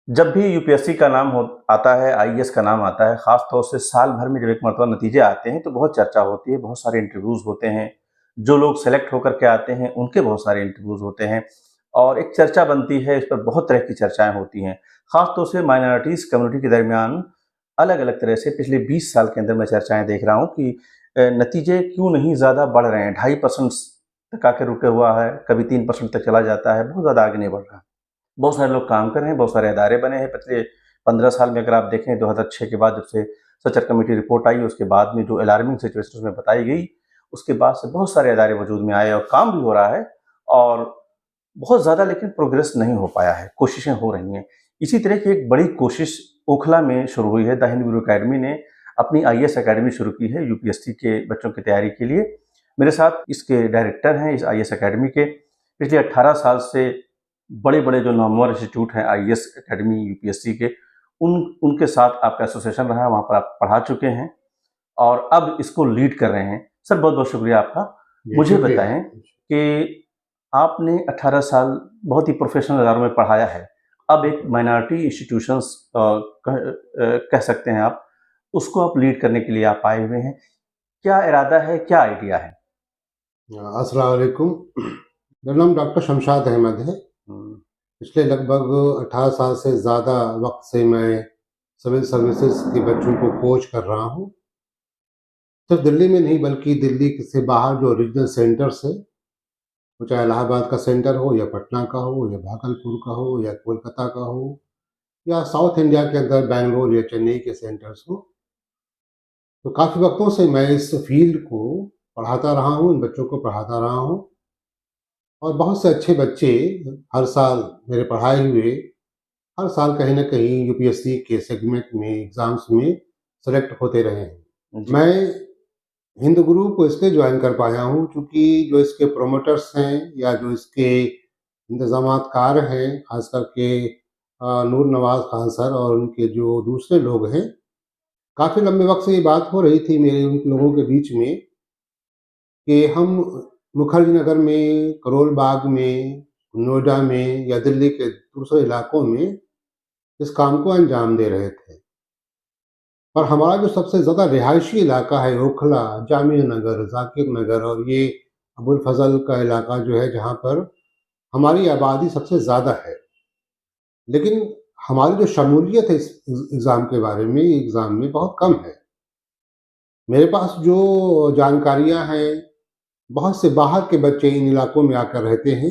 जब भी यूपीएससी का नाम आता है, आईएएस का नाम आता है, ख़ास तौर से साल भर में जब एक मरतबा नतीजे आते हैं तो बहुत चर्चा होती है, बहुत सारे इंटरव्यूज़ होते हैं। जो लोग सेलेक्ट होकर के आते हैं उनके बहुत सारे इंटरव्यूज़ होते हैं और एक चर्चा बनती है, इस पर बहुत तरह की चर्चाएँ होती हैं। ख़ास तौर से माइनॉरिटीज़ कम्युनिटी के दरमियान अलग-अलग तरह से पिछले 20 साल के अंदर मैं चर्चाएँ देख रहा हूँ कि नतीजे क्यों नहीं ज़्यादा बढ़ रहे हैं, 2.5% तक आके रुका हुआ है, कभी 3% तक चला जाता है, बहुत ज़्यादा आगे नहीं बढ़ रहा। बहुत सारे लोग काम कर रहे हैं, बहुत सारे अदारे बने हैं। पिछले 15 साल में अगर आप देखें 2006 के बाद जब से सचर कमेटी रिपोर्ट आई, उसके बाद में जो अलार्मिंग सिचुएशन उसमें बताई गई, उसके बाद से बहुत सारे अदारे वजूद में आए और काम भी हो रहा है और बहुत ज़्यादा लेकिन प्रोग्रेस नहीं हो पाया है, कोशिशें हो रही हैं। इसी तरह की एक बड़ी कोशिश ओखला में शुरू हुई है। द हिंद गुरु अकेडमी ने अपनी आईएएस अकेडमी शुरू की है यूपीएससी के बच्चों की तैयारी के लिए। मेरे साथ इसके डायरेक्टर हैं इस आईएएस अकेडमी के। पिछले 18 साल से बड़े-बड़े जो नामवर इंस्टीट्यूट हैं आईएएस अकेडमी यूपीएससी के, उनके साथ आपका एसोसिएशन रहा है, वहाँ पर आप पढ़ा चुके हैं और अब इसको लीड कर रहे हैं। सर बहुत-बहुत शुक्रिया आपका। मुझे बताएँ कि आपने 18 साल बहुत ही प्रोफ़ेशनल इदारों में पढ़ाया है। अब एक माइनॉरिटी इंस्टीट्यूशंस कह सकते हैं आप, उसको आप लीड करने के लिए आप आए हुए हैं। क्या इरादा है, क्या आइडिया है? अस्सलाम वालेकुम। मेरा नाम डॉक्टर शमशाद अहमद है। पिछले लगभग 18 साल से ज़्यादा वक्त से मैं सिविल सर्विसेज के बच्चों को कोच कर रहा हूँ। सिर्फ दिल्ली में नहीं बल्कि दिल्ली से बाहर जो रीजनल सेंटर्स हैं, वो चाहे इलाहाबाद का सेंटर हो या पटना का हो या भागलपुर का हो या कोलकाता का हो या साउथ इंडिया के अंदर बैंगलोर या चेन्नई के सेंटर्स हो। तो काफ़ी वक्तों से मैं इस फील्ड को पढ़ाता रहा हूँ, इन बच्चों को पढ़ाता रहा हूँ और बहुत से अच्छे बच्चे हर साल मेरे पढ़ाए हुए हर साल कहीं न कहीं यूपीएससी के सेगमेंट में एग्ज़ाम्स में सेलेक्ट होते रहे हैं। जी, मैं हिंद गुरु को इसलिए जॉइन कर पाया हूँ क्योंकि जो इसके प्रोमोटर्स हैं या जो इसके इंतज़ामात कार हैं, ख़ास करके नूर नवाज़ खान सर और उनके जो दूसरे लोग हैं, काफ़ी लंबे वक़्त से ये बात हो रही थी मेरे उन लोगों के बीच में कि हम मुखर्जी नगर में, करोल बाग में, नोएडा में या दिल्ली के दूसरे इलाकों में इस काम को अंजाम दे रहे थे। और हमारा जो सबसे ज़्यादा रिहायशी इलाका है ओखला, जामिया नगर, ज़ाकिर नगर और ये अबुल फज़ल का इलाका जो है जहाँ पर हमारी आबादी सबसे ज़्यादा है। लेकिन हमारी जो शमूलियत है इस एग्ज़ाम के बारे में, ये एग्ज़ाम में बहुत कम है। मेरे पास जो जानकारियाँ हैं, बहुत से बाहर के बच्चे इन इलाकों में आकर रहते हैं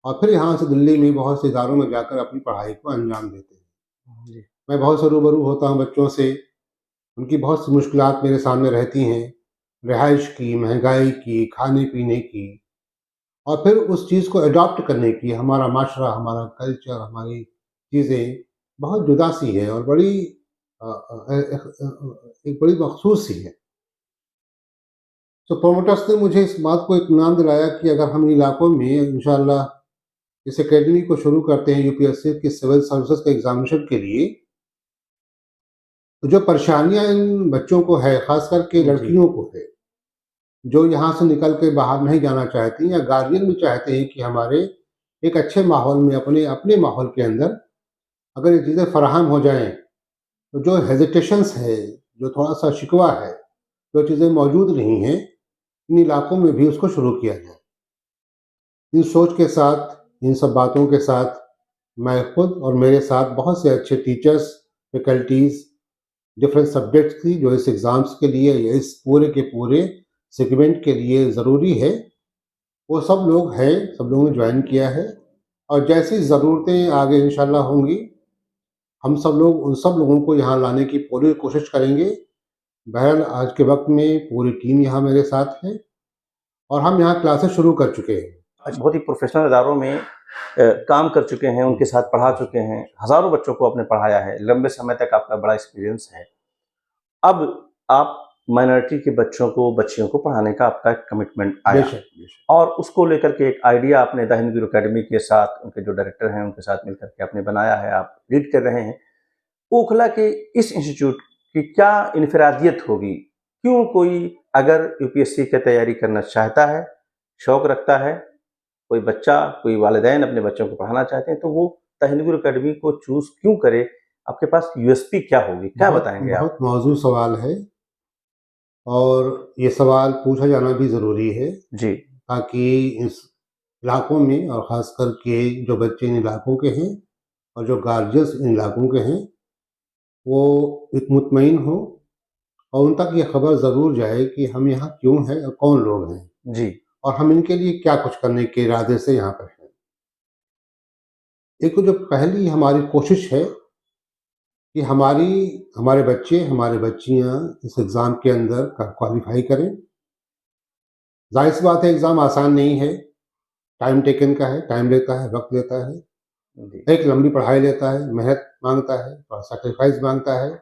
और फिर यहाँ से दिल्ली में बहुत से इदारों में जाकर अपनी पढ़ाई को अंजाम देते हैं। जी। मैं बहुत से रूबरू होता हूँ बच्चों से, उनकी बहुत सी मुश्किलात मेरे सामने रहती हैं, रिहाइश की, महँगाई की, खाने-पीने की और फिर उस चीज़ को एडॉप्ट करने की हमारा माशरा, हमारा कल्चर, हमारी चीज़ें बहुत जुदा-सी है और बड़ी एक बड़ी मख़सूस-सी है। तो प्रोमोटर्स ने मुझे इस बात को इत्मीनान दिलाया कि अगर हम इलाकों में इंशाअल्लाह इस अकेडमी को शुरू करते हैं यूपीएससी की सिविल सर्विसेज के एग्ज़ामिनेशन के लिए, तो जो परेशानियाँ इन बच्चों को है, ख़ास करके जी। लड़कियों को है, जो यहाँ से निकल के बाहर नहीं जाना चाहती या गार्जियन भी चाहते हैं कि हमारे एक अच्छे माहौल में अपने अपने माहौल के अंदर अगर ये चीज़ें फ़राहम हो जाएँ, तो जो हेजिटेशंस है, जो थोड़ा-सा शिकवा है, जो चीज़ें मौजूद नहीं हैं, इन इलाकों में भी उसको शुरू किया जाए। इस सोच के साथ, इन सब बातों के साथ, मैं खुद और मेरे साथ बहुत से अच्छे टीचर्स, फैकल्टीज़, डिफरेंट सब्जेक्ट्स की जो इस एग्ज़ाम्स के लिए या इस पूरे के पूरे सेगमेंट के लिए ज़रूरी है, वो सब लोग हैं, सब लोगों ने जॉइन किया है और जैसी ज़रूरतें आगे इंशाअल्लाह होंगी, हम सब लोग उन सब लोगों को यहाँ लाने की पूरी कोशिश करेंगे। बहरहाल आज के वक़्त में पूरी टीम यहाँ मेरे साथ है और हम यहाँ क्लासेस शुरू कर चुके हैं। अच्छा, बहुत ही प्रोफ़ेशनल इदारों में काम कर चुके हैं, उनके साथ पढ़ा चुके हैं, हज़ारों बच्चों को आपने पढ़ाया है, लंबे समय तक आपका बड़ा एक्सपीरियंस है। अब आप माइनॉरिटी के बच्चों को, बच्चियों को पढ़ाने का आपका एक कमिटमेंट आया बेशक, बेशक। और उसको लेकर के एक आइडिया आपने द हिंद गुरु अकेडमी के साथ, उनके जो डायरेक्टर हैं, उनके साथ मिलकर के आपने बनाया है, आप लीड कर रहे हैं। ओखला के इस इंस्टीट्यूट की क्या इनफरादियत होगी? क्यों कोई अगर यूपीएससी की तैयारी करना चाहता है, शौक रखता है, कोई बच्चा, कोई वालिदैन अपने बच्चों को पढ़ाना चाहते हैं, तो वो हिंदू गुरु अकेडमी को चूज़ क्यों करे? आपके पास यूएसपी क्या होगी? क्या बहुत बताएँगे आप? बहुत मौजूद सवाल है और ये सवाल पूछा जाना भी ज़रूरी है, जी, ताकि इस इलाकों में और ख़ास करके जो बच्चे इन इलाकों के हैं और जो गार्जियंस इन इलाकों के हैं, वो एक मुतमईन हों और उन तक ये खबर ज़रूर जाए कि हम यहाँ क्यों हैं और कौन लोग हैं जी, और हम इनके लिए क्या कुछ करने के इरादे से यहाँ पर हैं। एक तो जो पहली हमारी कोशिश है कि हमारे बच्चे, हमारी बच्चियाँ इस एग्ज़ाम के अंदर क्वालीफ़ाई करें। ज़ाहिर-सी बात है एग्ज़ाम आसान नहीं है, टाइम टेकन का है, टाइम लेता है, वक़्त लेता है, जी, एक लंबी पढ़ाई लेता है, मेहनत माँगता है और सैक्रिफ़ाइस माँगता है,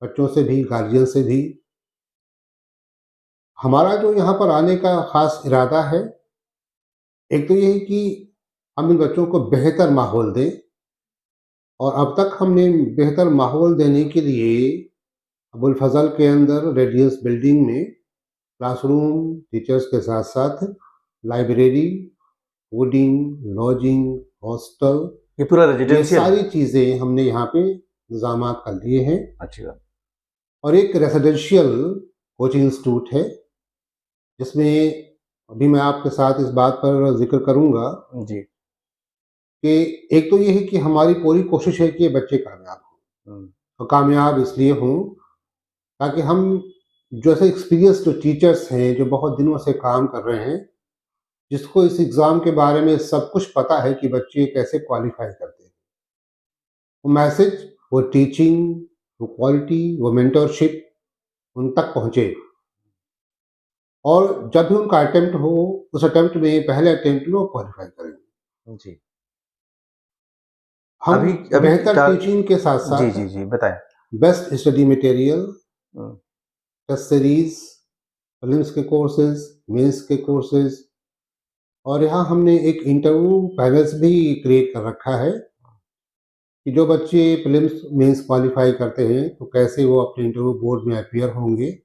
बच्चों से भी, गार्जियन से भी। हमारा जो यहाँ पर आने का ख़ास इरादा है, एक तो ये है कि हम इन बच्चों को बेहतर माहौल दें और अब तक हमने बेहतर माहौल देने के लिए अबुल फज़ल के अंदर रेडियस बिल्डिंग में क्लासरूम, टीचर्स के साथ-साथ लाइब्रेरी, फूडिंग, लॉजिंग, हॉस्टल, ये पूरा ये रेज़िडेंशियल है। सारी चीज़ें हमने यहाँ पे इंतज़ामात कर लिए हैं अच्छी बात। और एक रेसिडेंशियल कोचिंग इंस्टीट्यूट है, जिसमें अभी मैं आपके साथ इस बात पर ज़िक्र करूँगा जी, कि एक तो ये है कि हमारी पूरी कोशिश है कि ये बच्चे कामयाब हों हुँ, और कामयाब इसलिए हों ताकि हम जैसे एक्सपीरियंस जो टीचर्स हैं, जो बहुत दिनों से काम कर रहे हैं, जिसको इस एग्ज़ाम के बारे में सब कुछ पता है कि बच्चे कैसे क्वालीफ़ाई करते हैं। वो मैसेज, वो टीचिंग, वो क्वालिटी, वो मेंटरशिप उन तक पहुँचे और जब भी उनका अटेम्प्ट हो, उस अटेम्प्ट में पहले अटेम्प्ट में वो क्वालीफ़ाई करें। जी। हम अभी अभी बेहतर टा टीचिंग के जी, साथ-साथ जी, जी, बताएँ। बेस्ट स्टडी मटेरियल, हुँ, टेस्ट सीरीज़, प्रीलिम्स के कोर्सेज़, मेंस के कोर्सेज़ और यहाँ हमने एक इंटरव्यू पैनल्स भी क्रिएट कर रखा है कि जो बच्चे प्रीलिम्स, मेंस क्वालीफ़ाई करते हैं, तो कैसे वो अपने इंटरव्यू बोर्ड में अपीयर होंगे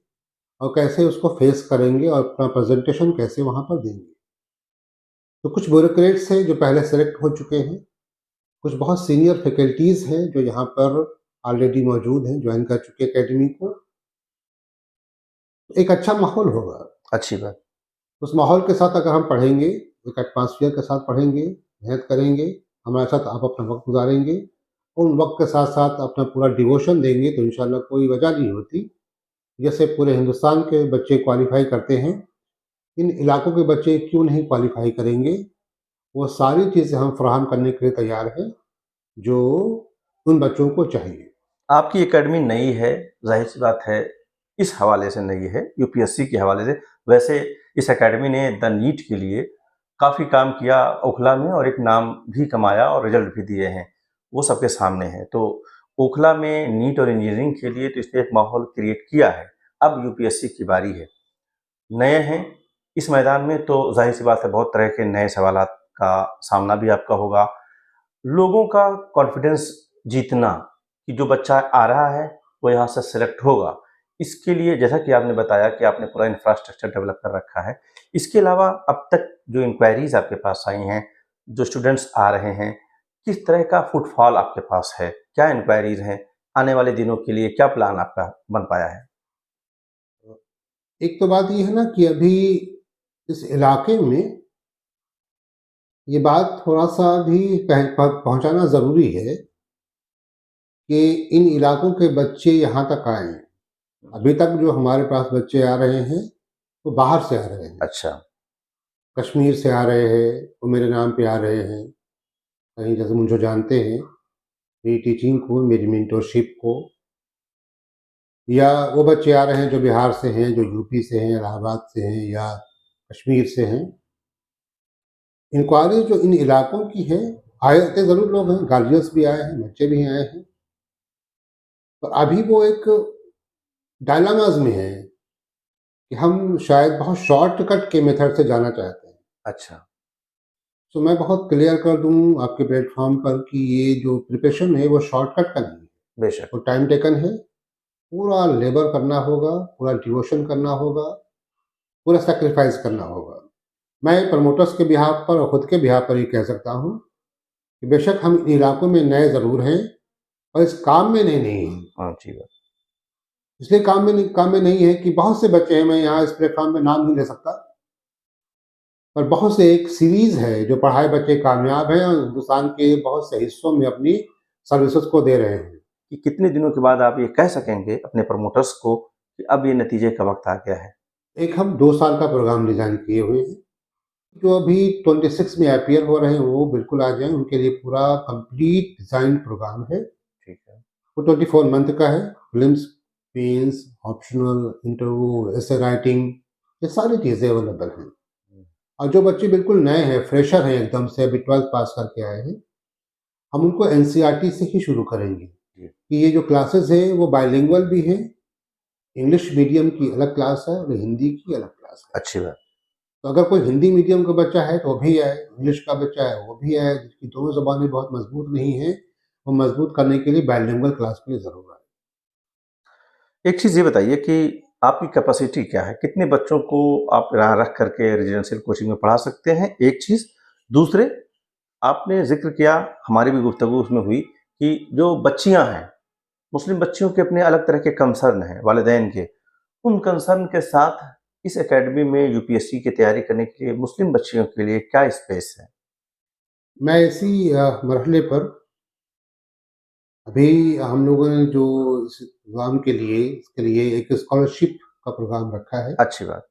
और कैसे उसको फेस करेंगे और अपना प्रेज़ेंटेशन कैसे वहाँ पर देंगे। तो कुछ ब्यूरोक्रेट्स हैं जो पहले सेलेक्ट हो चुके हैं, कुछ बहुत सीनियर फैकल्टीज़ हैं जो यहाँ पर ऑलरेडी मौजूद हैं, जॉइन कर चुके हैं अकेडमी को। एक अच्छा माहौल होगा। अच्छी बात। उस माहौल के साथ अगर हम पढ़ेंगे, एक एटमॉस्फेयर के साथ पढ़ेंगे, मेहनत करेंगे, हमारे साथ आप अपना वक़्त गुज़ारेंगे, उन वक़्त के साथ-साथ अपना पूरा डिवोशन देंगे तो इंशाअल्लाह कोई वजह नहीं होती। जैसे पूरे हिंदुस्तान के बच्चे क्वालीफ़ाई करते हैं, इन इलाकों के बच्चे क्यों नहीं क्वालीफ़ाई करेंगे? वो सारी चीज़ें हम फ़राहम करने के लिए तैयार हैं, जो उन बच्चों को चाहिए। आपकी अकेडमी नई है, ज़ाहिर-सी बात है, इस हवाले से नई है, यूपीएससी के हवाले से। वैसे इस अकेडमी ने द नीट के लिए काफ़ी काम किया ओखला में और एक नाम भी कमाया और रिज़ल्ट भी दिए हैं, वो सबके सामने है। तो ओखला में नीट और इंजीनियरिंग के लिए तो इसने एक माहौल क्रिएट किया है, अब यूपीएससी की बारी है। नए हैं, इस मैदान में तो ज़ाहिर-सी बात है बहुत तरह के नए सवालात का सामना भी आपका होगा। लोगों का कॉन्फिडेंस जीतना कि जो बच्चा आ रहा है, वो यहाँ से सेलेक्ट होगा। इसके लिए जैसा कि आपने बताया कि आपने पूरा इंफ्रास्ट्रक्चर डेवलप कर रखा है। इसके अलावा अब तक जो इंक्वायरीज़ आपके पास आई हैं, जो स्टूडेंट्स आ रहे हैं, किस तरह का फुटफॉल आपके पास है? क्या इंक्वायरीज़ हैं? आने वाले दिनों के लिए क्या प्लान आपका बन पाया है? एक तो बात ये है ना कि अभी इस इलाके में ये बात थोड़ा-सा भी पहुँचाना ज़रूरी है कि इन इलाकों के बच्चे यहाँ तक आएँ। अभी तक जो हमारे पास बच्चे आ रहे हैं, वो बाहर से आ रहे हैं। अच्छा, कश्मीर से आ रहे हैं, वो मेरे नाम पे आ रहे हैं। कहीं जैसे मुझे जानते हैं, मेरी टीचिंग को, मेरी मेंटरशिप को या वो बच्चे आ रहे हैं जो बिहार से हैं, जो यूपी से हैं, इलाहाबाद से हैं या कश्मीर से हैं। इंक्वायरी जो इन इलाकों की है, आए थे ज़रूर लोग हैं, गार्जियंस भी आए हैं, बच्चे भी आए हैं। पर अभी वो एक डायलेमाज़ में हैं कि हम शायद बहुत शॉर्टकट के मेथड से जाना चाहते हैं। अच्छा, तो मैं बहुत क्लियर कर दूँ आपके प्लेटफ़ॉर्म पर कि ये जो प्रिपरेशन है वो शॉर्टकट का नहीं है। बेशक। वो टाइम टेकन है, पूरा लेबर करना होगा, पूरा डिवोशन करना होगा, पूरा सैक्रिफ़ाइस करना होगा। मैं प्रमोटर्स के बिहाफ़ पर और खुद के बिहाफ़ पर ये कह सकता हूँ कि बेशक हम इन इलाकों में नए ज़रूर हैं और इस काम में नए नहीं हैं। हाँ जी, बात। इसलिए काम में नहीं है कि बहुत से बच्चे हैं, मैं यहाँ इस प्लेटफ़ॉर्म पे नाम नहीं ले सकता, पर बहुत से एक सीरीज़ है जो पढ़ाए बच्चे कामयाब हैं और हिंदुस्तान के बहुत से हिस्सों में अपनी सर्विसेज़ को दे रहे हैं। कि कितने दिनों के बाद आप ये कह सकेंगे अपने प्रमोटर्स को कि अब ये नतीजे का वक़्त आ गया है? एक हम 2 साल का प्रोग्राम डिज़ाइन किए हुए हैं, जो अभी 26 में अपीयर हो रहे हैं, वो बिल्कुल आ जाएँ, उनके लिए पूरा कंप्लीट डिज़ाइन प्रोग्राम है। ठीक है। वो 24 मंथ का है, prelims, mains, optional, interview, essay writing, ये सारी चीज़ें अवेलेबल हैं। हुँ, और जो बच्चे बिल्कुल नए हैं, फ्रेशर हैं एकदम से, अभी 12th पास करके आए हैं, हम उनको एनसीईआरटी से ही शुरू करेंगे जी। कि ये जो क्लासेस हैं वो बाइलिंगुअल भी हैं, इंग्लिश मीडियम की अलग क्लास है और हिंदी की अलग क्लास है। अच्छी बात। तो अगर कोई हिंदी मीडियम का बच्चा है तो वो भी आए, इंग्लिश का बच्चा है वो भी आए, जिसकी दोनों ज़बानें बहुत मजबूत नहीं हैं, वो मजबूत करने के लिए बाइलिंगुअल क्लास की ज़रूर है। एक चीज़ ये बताइए कि आपकी कैपेसिटी क्या है? कितने बच्चों को आप यहाँ रख कर के रेज़िडेंशियल कोचिंग में पढ़ा सकते हैं? एक चीज़। दूसरे, आपने ज़िक्र किया, हमारी भी गुफ्तगू उसमें हुई कि जो बच्चियाँ हैं, मुस्लिम बच्चियों के अपने अलग तरह के कंसर्न हैं वालिदैन के। उन कंसर्न के साथ इस अकेडमी में यूपीएससी की तैयारी करने के लिए मुस्लिम बच्चियों के लिए क्या स्पेस है? मैं इसी मरहले पर अभी हम लोगों ने जो इस एग्ज़ाम के लिए इसके लिए एक स्कॉलरशिप का प्रोग्राम रखा है। अच्छी बात।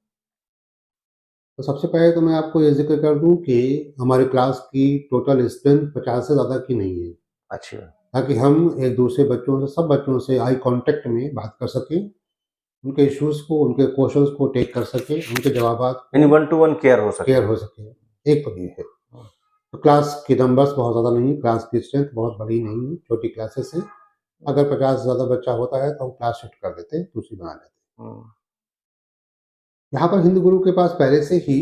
तो सबसे पहले तो मैं आपको ये ज़िक्र कर दूँ कि हमारे क्लास की टोटल स्ट्रेंथ 50 से ज़्यादा की नहीं है, अच्छी बात। ताकि हम एक दूसरे बच्चों से सब बच्चों से आई कॉन्टैक्ट में बात कर सकें, उनके इश्यूज़ को, उनके क्वेश्चन्स को टेक कर सकें, उनके जवाबात यानी को वन टू वन केयर हो सके। क्लियर हो सके। एक तो ये है। तो क्लास के नंबर्स बहुत ज़्यादा नहीं, क्लास की स्ट्रेंथ बहुत बड़ी नहीं है, छोटी क्लासेस हैं। अगर 50 से ज़्यादा बच्चा होता है तो हम क्लास शिफ्ट कर देते हैं, दूसरी बना लेते हैं। हुँ, यहाँ पर हिंदू गुरु के पास पहले से ही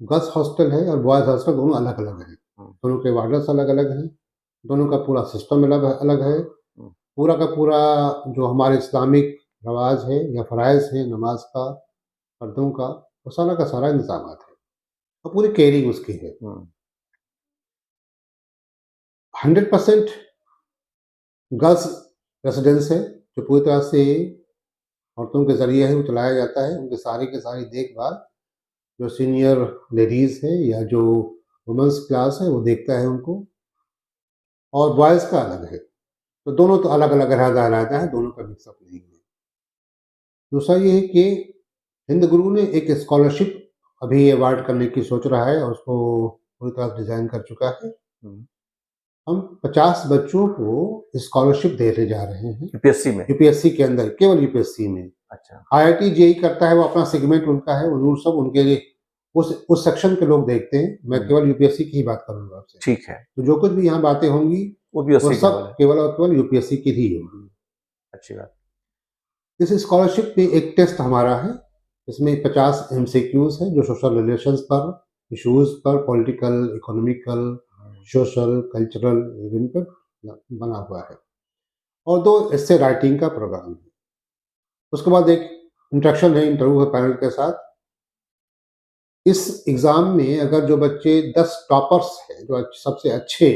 गर्ल्स हॉस्टल है और बॉयज़ हॉस्टल दोनों अलग-अलग हैं। हुँ, दोनों के वार्डर्स अलग-अलग हैं, दोनों का पूरा सिस्टम अलग अलग है। हुँ। पूरा का पूरा जो हमारे इस्लामिक रवाज है या फ़राइज़ हैं नमाज का, पर्दों का, वो सारा का सारा इंतज़ामात है और पूरी केयरिंग उसकी है। हुँ, 100% गर्ल्स रेसिडेंस है, जो पूरी तरह से औरतों के ज़रिए है वो चलाया जाता है। उनकी सारी की सारी देखभाल जो सीनियर लेडीज़ है या जो वुमेन्स क्लास है वो देखता है उनको, और बॉयज़ का अलग है। तो दोनों तो अलग-अलग अलग-अलग है, दोनों का मिक्सअप नहीं है। दूसरा ये है कि हिंद गुरु ने एक स्कॉलरशिप अभी अवार्ड करने की सोच रहा है और उसको पूरी तरह से डिज़ाइन कर चुका है। हुँ। हम 50 बच्चों को स्कॉलरशिप देने जा रहे हैं, यूपीएससी में? यूपीएससी के अंदर, केवल यूपीएससी में। अच्छा। आईआईटी जेईई करता है, वो अपना सेगमेंट उनका है, वो सब उनके लिए उस सेक्शन के लोग देखते हैं। मैं हुँ, केवल यूपीएससी की ही बात करूँगा आपसे। ठीक है। तो जो कुछ भी यहाँ बातें होंगी, वो वो बीओसी के सब हवाले। केवल और केवल यूपीएससी की ही होंगी। अच्छी बात। इस स्कॉलरशिप में एक टेस्ट हमारा है, इसमें 50 एमसीक्यूज़ हैं, जो सोशल रिलेशंस पर, इश्यूज़ पर, पॉलिटिकल, इकोनॉमिकल, हुँ, सोशल, कल्चरल इवेंट पर बना हुआ है, और 2 एस्से राइटिंग का प्रोग्राम है। उसके बाद एक इंटरेक्शन है, इंटरव्यू है पैनल के साथ। इस एग्ज़ाम में अगर जो बच्चे 10 टॉपर्स हैं, जो सबसे अच्छे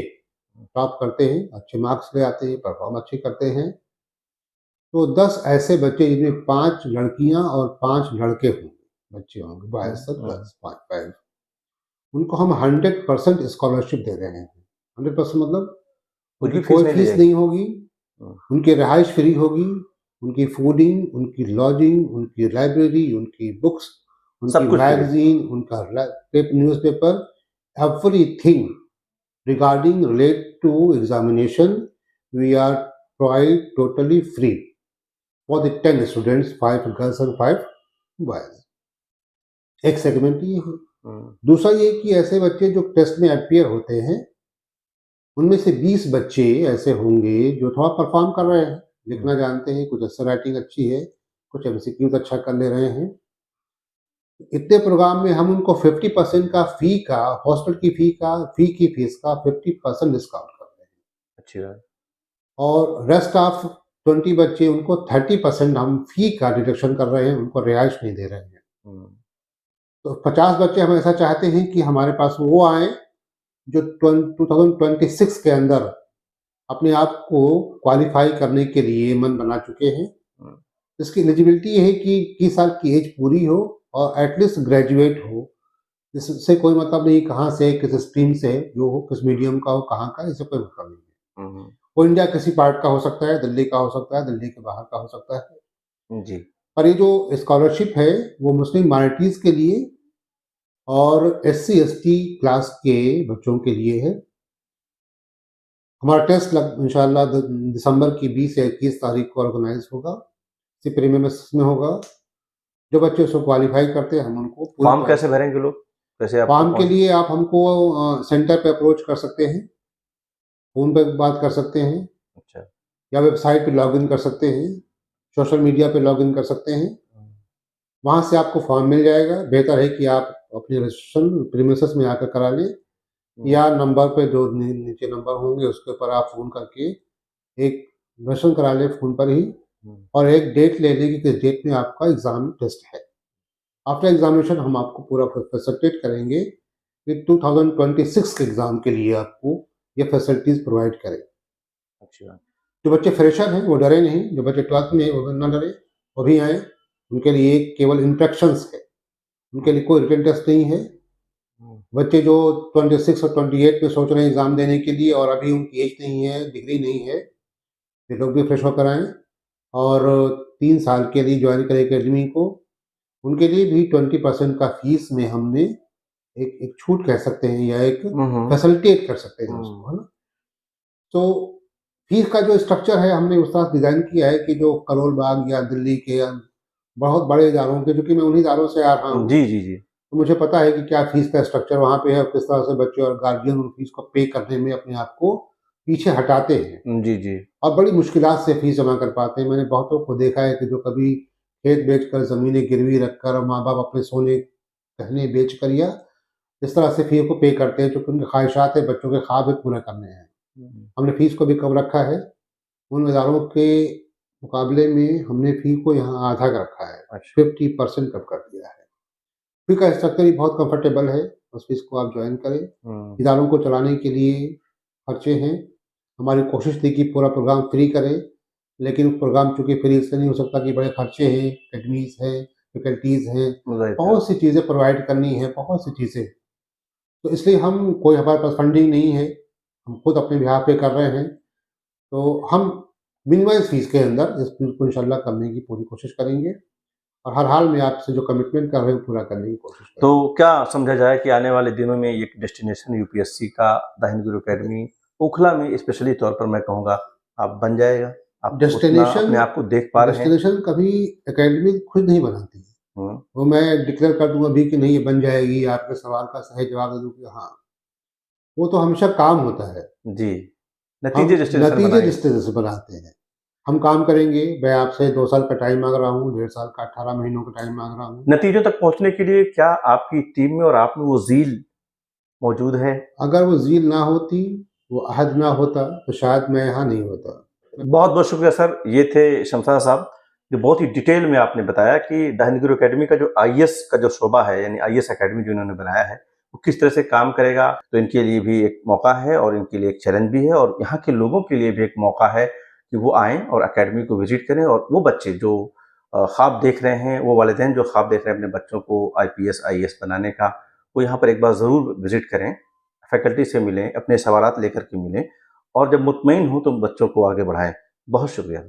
टॉप करते हैं, अच्छे मार्क्स ले आते हैं, परफ़ॉर्म अच्छे करते हैं, तो 10 ऐसे बच्चे जिनमें 5 लड़कियाँ और 5 लड़के होंगे, बच्चे होंगे, हुँ, बॉयज़ और हुँ। गर्ल्स 5-5, उनको हम 100% स्कॉलरशिप दे रहे हैं। 100% मतलब उनकी उनकी फीस कोई नहीं ली फीस जाएगी? नहीं होगी, हुँ, उनकी रिहाइश फ्री होगी, उनकी फूडिंग, उनकी लॉजिंग, उनकी लाइब्रेरी, उनकी बुक्स, उनकी सब कुछ फ्री। मैगज़ीन, उनका newspaper, everything regarding relate to examination, we are provide totally free for the 10 students, 5 girls and 5 boys। एक सेगमेंट ये है। हुँ, दूसरा ये कि ऐसे बच्चे जो टेस्ट में अपीयर होते हैं, उनमें से 20 बच्चे ऐसे होंगे जो थोड़ा परफॉर्म कर रहे हैं, हुँ। लिखना जानते हैं, कुछ ऐसे राइटिंग अच्छी है, कुछ एमसीक्यूज अच्छा कर ले रहे हैं। इतने प्रोग्राम में हम उनको 50% का हॉस्टल की फी की फीस का 50% डिस्काउंट कर रहे हैं, अच्छी बात। और रेस्ट ऑफ 20 बच्चे उनको 30% हम फी का डिडक्शन कर रहे हैं, उनको रिहाइश नहीं दे रहे हैं। हुँ, तो 50 बच्चे हम ऐसा चाहते हैं कि हमारे पास वो आएँ जो 2026 के अंदर अपने आप को क्वालिफाई करने के लिए मन बना चुके हैं। इसकी एलिजिबिलिटी ये है कि 21 साल की एज पूरी हो और एटलीस्ट ग्रेजुएट हो। इससे कोई मतलब नहीं कहाँ से, किस स्ट्रीम से जो हो, किस मीडियम का हो, कहाँ का, इससे कोई मतलब नहीं है। वो इंडिया किसी पार्ट का हो सकता है, दिल्ली का हो सकता है, दिल्ली के बाहर का हो सकता है। जी। और ये जो स्कॉलरशिप है वो मुस्लिम माइनॉरिटीज़ के लिए और SC/ST क्लास के बच्चों के लिए है। हमारा टेस्ट इंशाल्लाह दिसंबर की 20 या 21 तारीख को ऑर्गेनाइज होगा। इसी प्रीमियस में होगा। जो बच्चे उसको क्वालिफाई करते हैं हम उनको पूरी फॉर्म तरह कैसे से। भरेंगे लोग? कैसे आपको फॉर्म के लिए आप हमको सेंटर पे अप्रोच कर सकते हैं, फ़ोन पे बात कर सकते हैं अच्छा। या वेबसाइट पे लॉगिन कर सकते हैं, सोशल मीडिया पे लॉगिन कर सकते हैं। वहाँ से आपको फॉर्म मिल जाएगा। बेहतर है कि आप अपनी रजिस्ट्रेशन प्रीमिसेस में आकर करा लें या नंबर पे जो नीचे नंबर होंगे उसके ऊपर आप फ़ोन करके एक रजिस्ट्रेशन करा लें फ़ोन पर ही और एक डेट ले लें कि किस डेट में आपका एग्ज़ाम टेस्ट है। आफ्टर एग्ज़ामिनेशन हम आपको पूरा फैसिलिटेट करेंगे कि 2026 के एग्ज़ाम के लिए आपको ये फैसिलिटीज़ प्रोवाइड करें। अच्छा। जो बच्चे फ्रेशर हैं वो डरे नहीं, जो बच्चे 12th में हैं वो ना डरें, वो भी आएँ। उनके लिए केवल इंस्ट्रक्शंस है, उनके लिए कोई रिटन टेस्ट नहीं है। बच्चे जो 26 और 28 में सोच रहे हैं एग्ज़ाम देने के लिए और अभी उनकी एज नहीं है, डिग्री नहीं है, ये लोग भी फ्रेश होकर आएँ और 3 साल के लिए जॉइन करें अकेडमी को। उनके लिए भी 20% का फीस में हमने एक एक छूट कह सकते हैं या एक फैसिलिटेट कर सकते हैं उसको, है ना? तो फीस का जो स्ट्रक्चर है हमने उस तरह डिज़ाइन किया है कि जो करोल बाग या दिल्ली के बहुत बड़े इदारों के, क्योंकि मैं उन्हीं इदारों से आ रहा हूँ, जी, जी, जी। तो मुझे पता है कि क्या फीस का स्ट्रक्चर वहाँ पे है और किस तरह से बच्चे और गार्जियन उन फीस को पे करने में अपने आप को पीछे हटाते हैं जी, जी। और बड़ी मुश्किलात से फीस जमा कर पाते हैं। मैंने बहुतों को देखा है कि जो कभी खेत बेचकर, ज़मीनें गिरवी रखकर और माँ-बाप अपने सोने गहने बेचकर या इस तरह से फी को पे करते हैं, क्योंकि उनकी ख्वाहिशात है, बच्चों के ख्वाब भी पूरे करने हैं। हमने फीस को भी कम रखा है। उन इदारों के मुकाबले में हमने फ़ी को यहाँ आधा कर रखा है, अच्छा। 50% कम कर दिया है। फ़ी का स्ट्रक्चर भी बहुत कंफर्टेबल है, उस फीस को आप जॉइन करें। इदारों को चलाने के लिए खर्चे हैं। हमारी कोशिश थी कि पूरा प्रोग्राम फ्री करें, लेकिन प्रोग्राम चूँकि फ्री इसलिए नहीं हो सकता कि बड़े खर्चे हैं, एकेडमीज़ हैं, फैकल्टीज़ हैं, राइट, राइट। बहुत सी चीज़ें प्रोवाइड करनी है, बहुत सी चीज़ें। तो इसलिए हम कोई हमारे पास फंडिंग नहीं है, हम खुद अपने बिहाफ़ पे कर रहे हैं। तो हम मिनिमाइज़ फ़ीस के अंदर इस चीज़ को इंशाल्लाह करने की पूरी कोशिश करेंगे और हर हाल में आपसे जो कमिटमेंट कर रहे हैं, वो पूरा करने की कोशिश तो करेंगे। क्या समझा जाए कि आने वाले दिनों में एक डेस्टिनेशन यूपीएससी का the Hind Guru academy Okhla में स्पेशली तौर पर मैं कहूँगा आप बन जाएगा? आप उतना डेस्टिनेशन अपने आप को देख पा रहे हैं? डेस्टिनेशन कभी अकेडमी खुद नहीं बनाती है। हुँ। वो मैं डिक्लेयर कर दूँगा अभी कि नहीं ये बन जाएगी, आपके सवाल का सही जवाब दे दूँ कि हाँ। वो तो हमेशा काम होता है। जी। हम नतीजे डेस्टिनेशन नतीजे बनाएँगे। जिस तरह से बनाते हैं। हम काम करेंगे, मैं आपसे 2 साल का टाइम माँग रहा हूँ, 1.5 साल का 18 महीनों का टाइम माँग रहा हूँ। नतीजों तक पहुँचने के लिए क्या आपकी टीम में और आप में वो ज़ील मौजूद है? अगर वो ज़ील ना होती, वो अहद ना होता, तो शायद मैं यहाँ नहीं होता। बहुत-बहुत शुक्रिया सर। ये थे शमशाद साहब, जो बहुत ही डिटेल में आपने बताया कि द हिंद गुरु अकेडमी का जो आईएएस का जो शोबा है, यानी आईएएस अकेडमी जो इन्होंने बनाया है, वो किस तरह से काम करेगा। तो इनके लिए भी एक मौका है और इनके लिए एक चैलेंज भी है और यहाँ के लोगों के लिए भी एक मौका है कि वो आएँ और अकेडमी को विज़िट करें और वो बच्चे जो ख्वाब देख रहे हैं, वो वालिदैन जो ख्वाब देख रहे हैं अपने बच्चों को आईपीएस, आईएएस बनाने का, वो यहाँ पर एक बार ज़रूर विज़िट करें, फैकल्टी से मिलें, अपने सवालात लेकर के मिलें और जब मुतमईन हों तो बच्चों को आगे बढ़ाएँ। बहुत शुक्रिया।